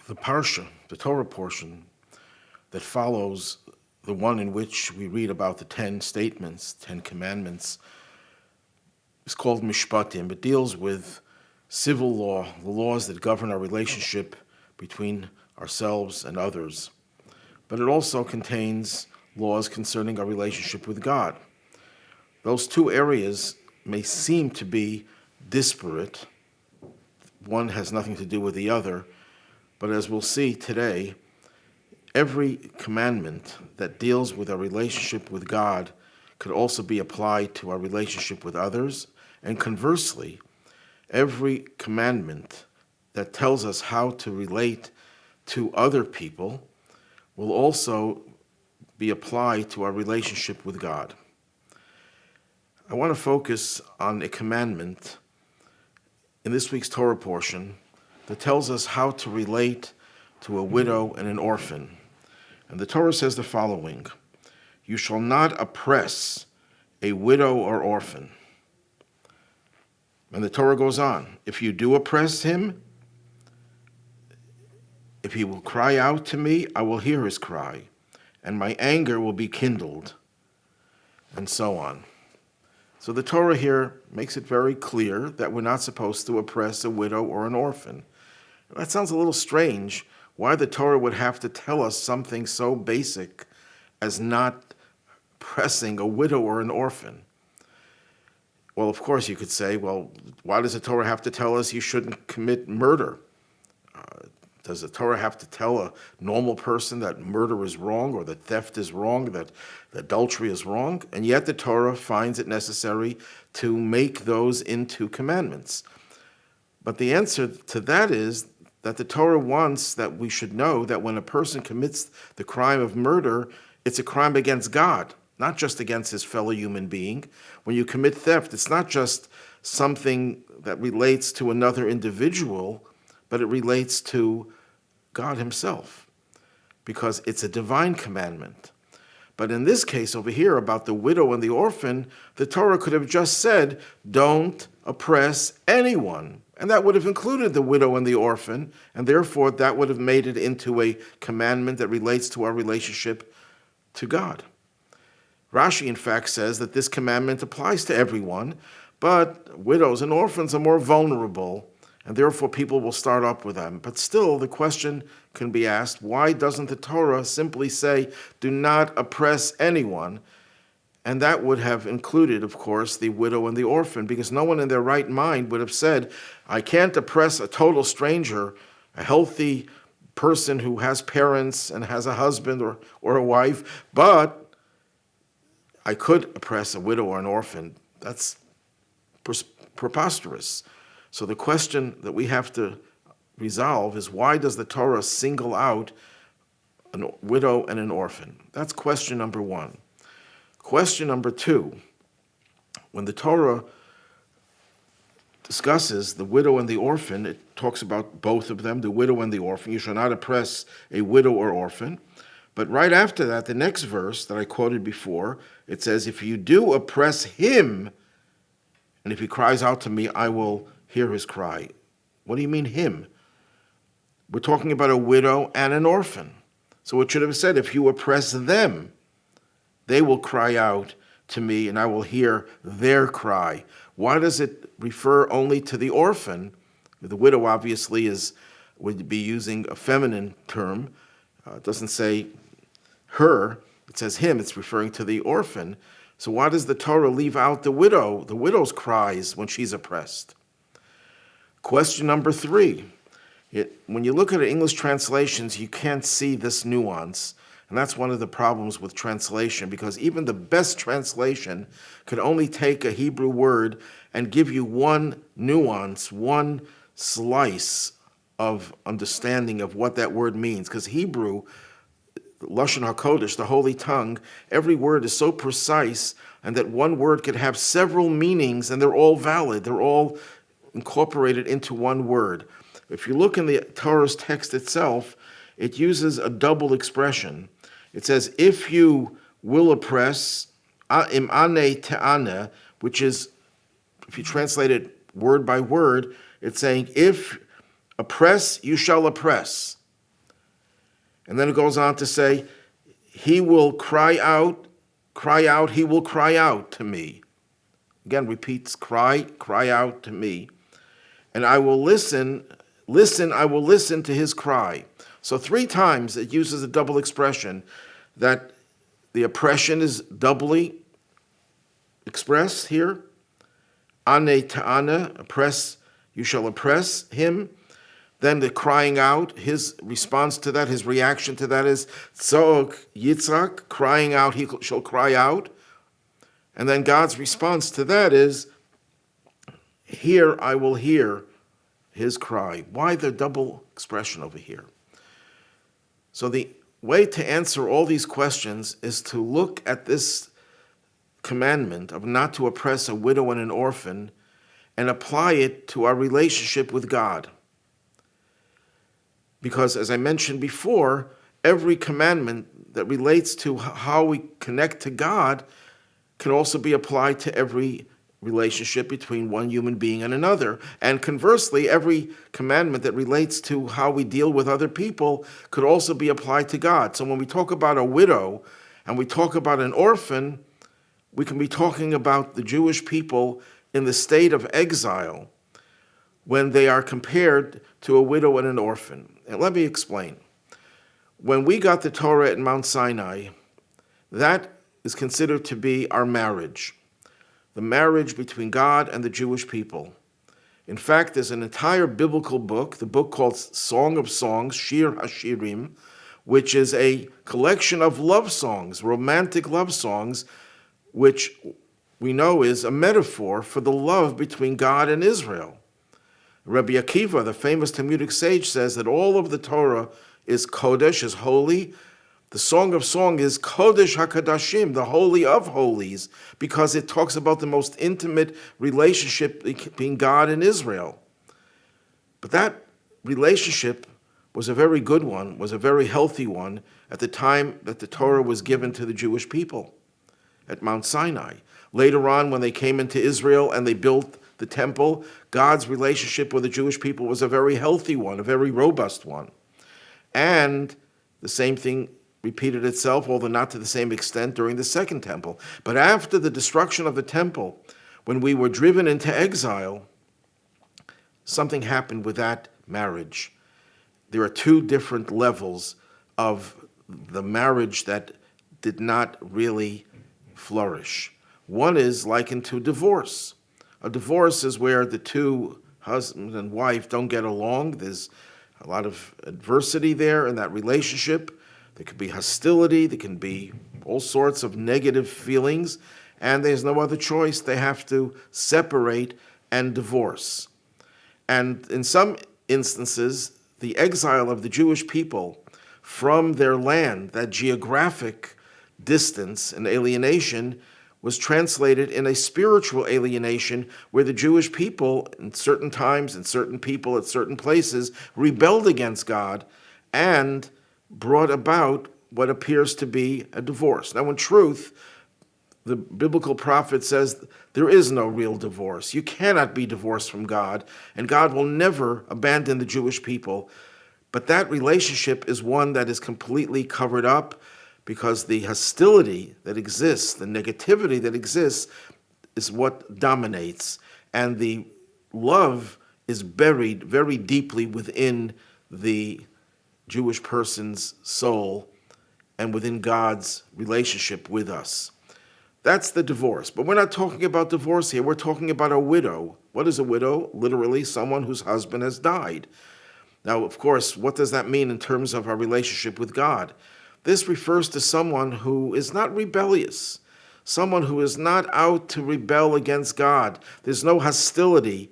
The Parsha, the Torah portion that follows the one in which we read about the 10 statements, 10 commandments, is called Mishpatim. It deals with civil law, the laws that govern our relationship between ourselves and others. But it also contains laws concerning our relationship with God. Those two areas may seem to be disparate. One has nothing to do with the other, but as we'll see today, every commandment that deals with our relationship with God could also be applied to our relationship with others, and conversely, every commandment that tells us how to relate to other people will also be applied to our relationship with God. I want to focus on a commandment in this week's Torah portion that tells us how to relate to a widow and an orphan. And the Torah says the following: "You shall not oppress a widow or orphan." And the Torah goes on, "If you do oppress him, if he will cry out to me, I will hear his cry, and my anger will be kindled," and so on. So the Torah here makes it very clear that we're not supposed to oppress a widow or an orphan. That sounds a little strange, why the Torah would have to tell us something so basic as not oppressing a widow or an orphan. Well, of course, you could say, well, why does the Torah have to tell us you shouldn't commit murder? Does the Torah have to tell a normal person that murder is wrong, or that theft is wrong, that adultery is wrong? And yet the Torah finds it necessary to make those into commandments. But the answer to that is that the Torah wants that we should know that when a person commits the crime of murder, it's a crime against God, not just against his fellow human being. When you commit theft, it's not just something that relates to another individual, but it relates to God himself, because it's a divine commandment. But in this case over here about the widow and the orphan, the Torah could have just said, don't oppress anyone. And that would have included the widow and the orphan, and therefore that would have made it into a commandment that relates to our relationship to God. Rashi, in fact, says that this commandment applies to everyone, but widows and orphans are more vulnerable, and therefore people will start up with them. But still, the question can be asked, why doesn't the Torah simply say, do not oppress anyone? And that would have included, of course, the widow and the orphan, because no one in their right mind would have said, I can't oppress a total stranger, a healthy person who has parents and has a husband or a wife, but I could oppress a widow or an orphan. That's preposterous. So the question that we have to resolve is, why does the Torah single out a widow and an orphan? That's question number one. Question number two, when the Torah discusses the widow and the orphan, it talks about both of them, the widow and the orphan. You shall not oppress a widow or orphan. But right after that, the next verse that I quoted before, it says, if you do oppress him, and if he cries out to me, I will hear his cry. What do you mean him? We're talking about a widow and an orphan. So it should have said, if you oppress them, they will cry out to me, and I will hear their cry. Why does it refer only to the orphan? The widow obviously would be using a feminine term. It doesn't say her, it says him. It's referring to the orphan. So why does the Torah leave out the widow's cries when she's oppressed? Question number three. When you look at English translations, you can't see this nuance. And that's one of the problems with translation, because even the best translation could only take a Hebrew word and give you one nuance, one slice of understanding of what that word means. Because Hebrew, Lashon HaKodesh, the Holy Tongue, every word is so precise, and that one word could have several meanings, and they're all valid. They're all incorporated into one word. If you look in the Torah's text itself, it uses a double expression. It says, if you will oppress, im ane te'ane, which is, if you translate it word by word, it's saying, if oppress, you shall oppress. And then it goes on to say, he will cry out, he will cry out to me. Again, repeats, cry out to me. And I will listen, I will listen to his cry. So 3 times it uses a double expression that the oppression is doubly expressed here. Ane ta'ana, oppress, you shall oppress him. Then the crying out, his response to that, his reaction to that is tzok yitzhak, crying out, he shall cry out. And then God's response to that is, here I will hear his cry. Why the double expression over here? So the way to answer all these questions is to look at this commandment of not to oppress a widow and an orphan and apply it to our relationship with God. Because as I mentioned before, every commandment that relates to how we connect to God can also be applied to every relationship between one human being and another. And conversely, every commandment that relates to how we deal with other people could also be applied to God. So when we talk about a widow and we talk about an orphan, we can be talking about the Jewish people in the state of exile when they are compared to a widow and an orphan. And let me explain. When we got the Torah at Mount Sinai, that is considered to be our marriage, the marriage between God and the Jewish people. In fact, there's an entire biblical book, the book called Song of Songs, Shir HaShirim, which is a collection of love songs, romantic love songs, which we know is a metaphor for the love between God and Israel. Rabbi Akiva, the famous Talmudic sage, says that all of the Torah is Kodesh, is holy. The Song of Song is Kodesh HaKadashim, the Holy of Holies, because it talks about the most intimate relationship between God and Israel. But that relationship was a very good one, was a very healthy one at the time that the Torah was given to the Jewish people at Mount Sinai. Later on, when they came into Israel and they built the temple, God's relationship with the Jewish people was a very healthy one, a very robust one. And the same thing repeated itself, although not to the same extent, during the Second Temple. But after the destruction of the temple, when we were driven into exile, something happened with that marriage. There are 2 different levels of the marriage that did not really flourish. One is likened to divorce. A divorce is where the 2, husband and wife, don't get along. There's a lot of adversity there in that relationship. There could be hostility, there can be all sorts of negative feelings, and there's no other choice. They have to separate and divorce. And in some instances, the exile of the Jewish people from their land, that geographic distance and alienation, was translated in a spiritual alienation where the Jewish people, in certain times and certain people at certain places, rebelled against God and brought about what appears to be a divorce. Now, in truth, the biblical prophet says there is no real divorce. You cannot be divorced from God, and God will never abandon the Jewish people. But that relationship is one that is completely covered up because the hostility that exists, the negativity that exists, is what dominates. And the love is buried very deeply within the Jewish person's soul and within God's relationship with us. That's the divorce. But we're not talking about divorce here. We're talking about a widow. What is a widow? Literally, someone whose husband has died. Now, of course, what does that mean in terms of our relationship with God? This refers to someone who is not rebellious, someone who is not out to rebel against God. There's no hostility.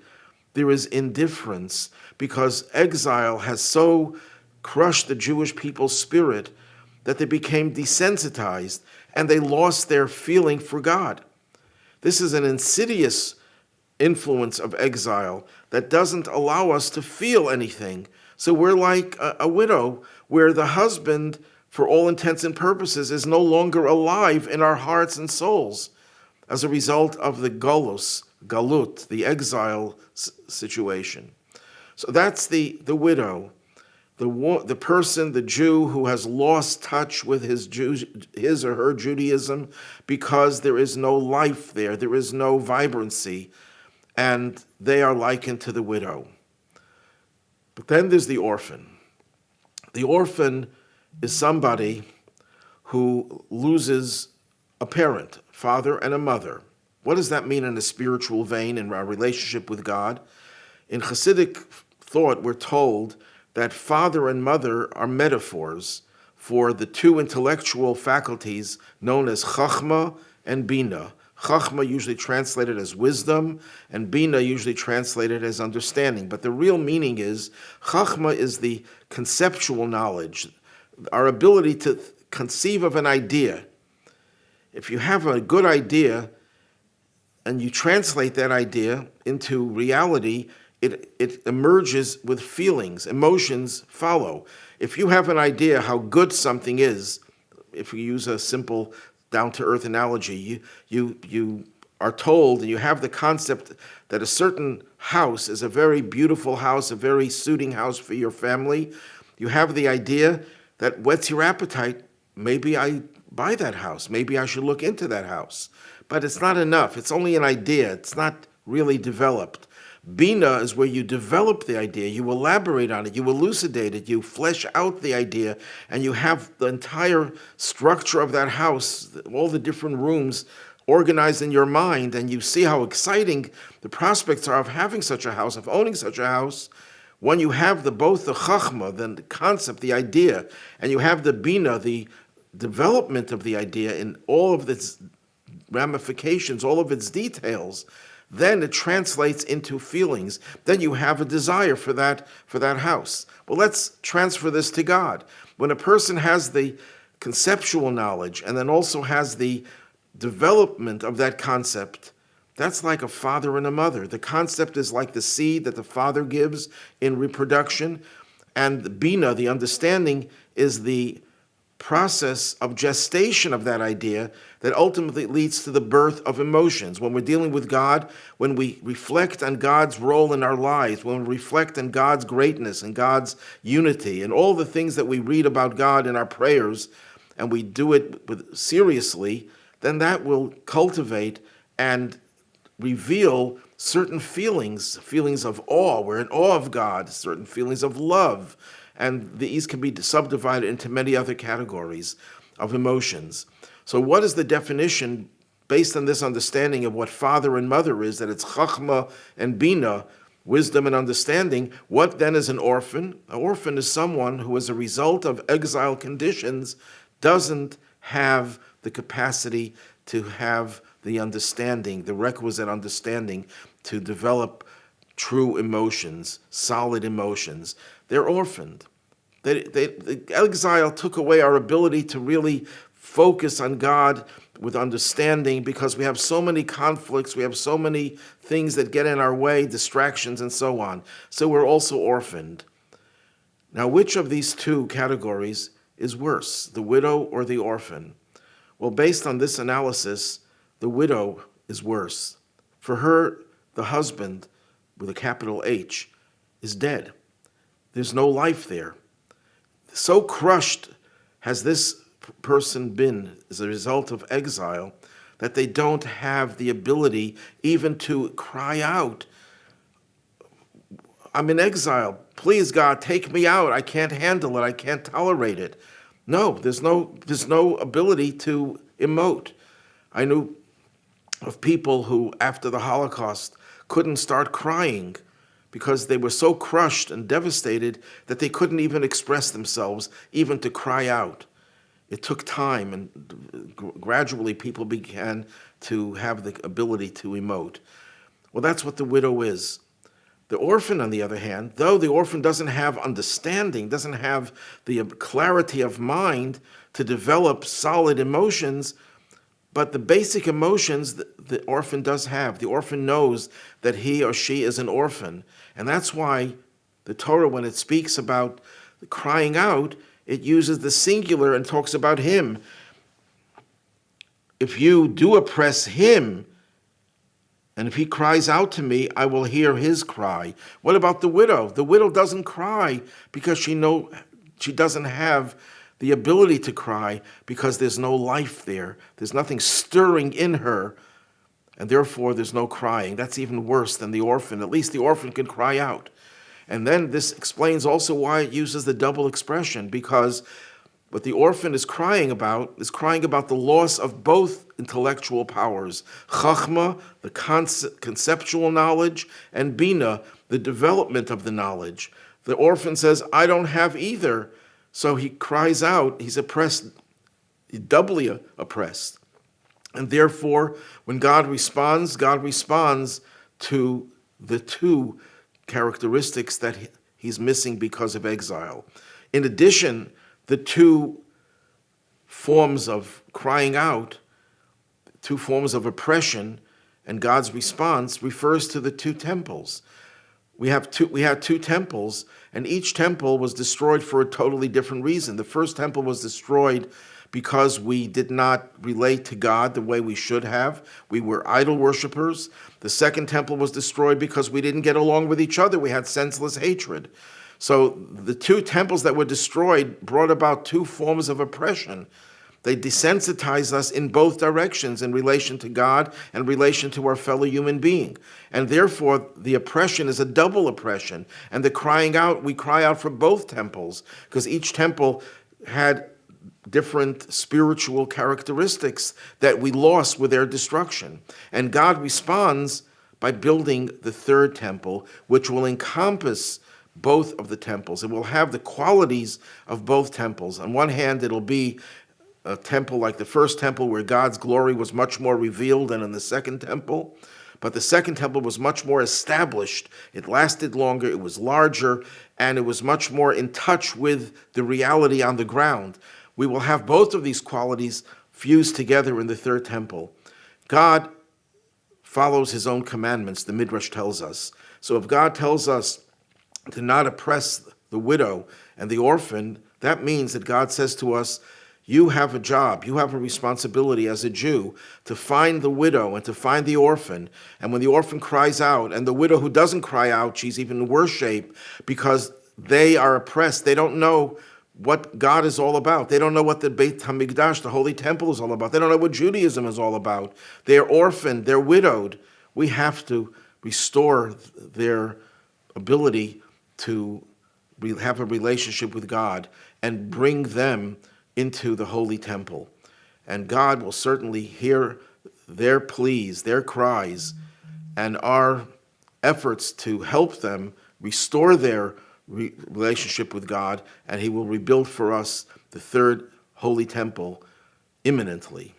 There is indifference because exile has so crushed the Jewish people's spirit that they became desensitized and they lost their feeling for God. This is an insidious influence of exile that doesn't allow us to feel anything. So we're like a widow where the husband, for all intents and purposes, is no longer alive in our hearts and souls as a result of the galut, the exile situation. So that's the widow. the person, the Jew who has lost touch with his or her Judaism because there is no life there, there is no vibrancy, and they are likened to the widow. But then there's the orphan. The orphan is somebody who loses a parent, father and a mother. What does that mean in a spiritual vein in our relationship with God? In Hasidic thought, we're told that father and mother are metaphors for the two intellectual faculties known as Chachma and Bina. Chachma usually translated as wisdom, and Bina usually translated as understanding. But the real meaning is, Chachma is the conceptual knowledge, our ability to conceive of an idea. If you have a good idea and you translate that idea into reality, it emerges with feelings. Emotions follow. If you have an idea how good something is, if we use a simple down-to-earth analogy, you are told and you have the concept that a certain house is a very beautiful house, a very suiting house for your family. You have the idea that whets your appetite. Maybe I buy that house. Maybe I should look into that house. But it's not enough. It's only an idea. It's not really developed. Bina is where you develop the idea, you elaborate on it, you elucidate it, you flesh out the idea, and you have the entire structure of that house, all the different rooms organized in your mind, and you see how exciting the prospects are of having such a house, of owning such a house. When you have both the chachma, the concept, the idea, and you have the bina, the development of the idea in all of its ramifications, all of its details, then it translates into feelings. Then you have a desire for that house. Well, let's transfer this to God. When a person has the conceptual knowledge and then also has the development of that concept, that's like a father and a mother. The concept is like the seed that the father gives in reproduction, and the bina, the understanding, is the process of gestation of that idea that ultimately leads to the birth of emotions. When we're dealing with God, when we reflect on God's role in our lives, when we reflect on God's greatness and God's unity and all the things that we read about God in our prayers, and we do it seriously, then that will cultivate and reveal certain feelings of awe. We're in awe of God, certain feelings of love, and these can be subdivided into many other categories of emotions. So what is the definition based on this understanding of what father and mother is, that it's chachma and bina, wisdom and understanding? What then is an orphan? An orphan is someone who, as a result of exile conditions, doesn't have the capacity to have the understanding, the requisite understanding to develop true emotions, solid emotions. They're orphaned. The exile took away our ability to really focus on God with understanding, because we have so many conflicts, we have so many things that get in our way, distractions and so on. So we're also orphaned. Now, which of these two categories is worse, the widow or the orphan? Well, based on this analysis, the widow is worse. For her, the husband, with a capital H, is dead. There's no life there. So crushed has this person been as a result of exile that they don't have the ability even to cry out, I'm in exile. Please, God, take me out. I can't handle it. I can't tolerate it. No, there's no ability to emote. I knew of people who, after the Holocaust, couldn't start crying because they were so crushed and devastated that they couldn't even express themselves, even to cry out. It took time, and gradually people began to have the ability to emote. Well, that's what the widow is. The orphan, on the other hand, though the orphan doesn't have understanding, doesn't have the clarity of mind to develop solid emotions, but the basic emotions the orphan does have. The orphan knows that he or she is an orphan. And that's why the Torah, when it speaks about crying out, it uses the singular and talks about him. If you do oppress him And if he cries out to me, I will hear his cry. What about the widow? The widow doesn't cry because she doesn't have the ability to cry because there's no life there. There's nothing stirring in her, and therefore there's no crying. That's even worse than the orphan. At least the orphan can cry out. And then this explains also why it uses the double expression, because what the orphan is crying about the loss of both intellectual powers. Chachma, the conceptual knowledge, and Bina, the development of the knowledge. The orphan says, I don't have either. So he cries out, he's oppressed, doubly oppressed. And therefore, when God responds to the two characteristics that he's missing because of exile. In addition, the two forms of crying out, two forms of oppression, and God's response refers to the two temples. We had two temples, and each temple was destroyed for a totally different reason. The first temple was destroyed because we did not relate to God the way we should have. We were idol worshipers. The second temple was destroyed because we didn't get along with each other. We had senseless hatred. So the two temples that were destroyed brought about two forms of oppression. They desensitized us in both directions in relation to God and relation to our fellow human being. And therefore, the oppression is a double oppression. And the crying out, we cry out for both temples, because each temple had different spiritual characteristics that we lost with their destruction. And God responds by building the third temple, which will encompass both of the temples. It will have the qualities of both temples. On one hand, it'll be a temple like the first temple where God's glory was much more revealed than in the second temple. But the second temple was much more established. It lasted longer, it was larger, and it was much more in touch with the reality on the ground. We will have both of these qualities fused together in the third temple. God follows his own commandments, the Midrash tells us. So if God tells us to not oppress the widow and the orphan, that means that God says to us, you have a job, you have a responsibility as a Jew to find the widow and to find the orphan. And when the orphan cries out, and the widow who doesn't cry out, she's even in worse shape because they are oppressed. They don't know what God is all about. They don't know what the Beit HaMikdash, the Holy Temple, is all about. They don't know what Judaism is all about. They're orphaned, they're widowed. We have to restore their ability to have a relationship with God and bring them into the Holy Temple. And God will certainly hear their pleas, their cries, and our efforts to help them restore their relationship with God, and he will rebuild for us the third Holy Temple imminently.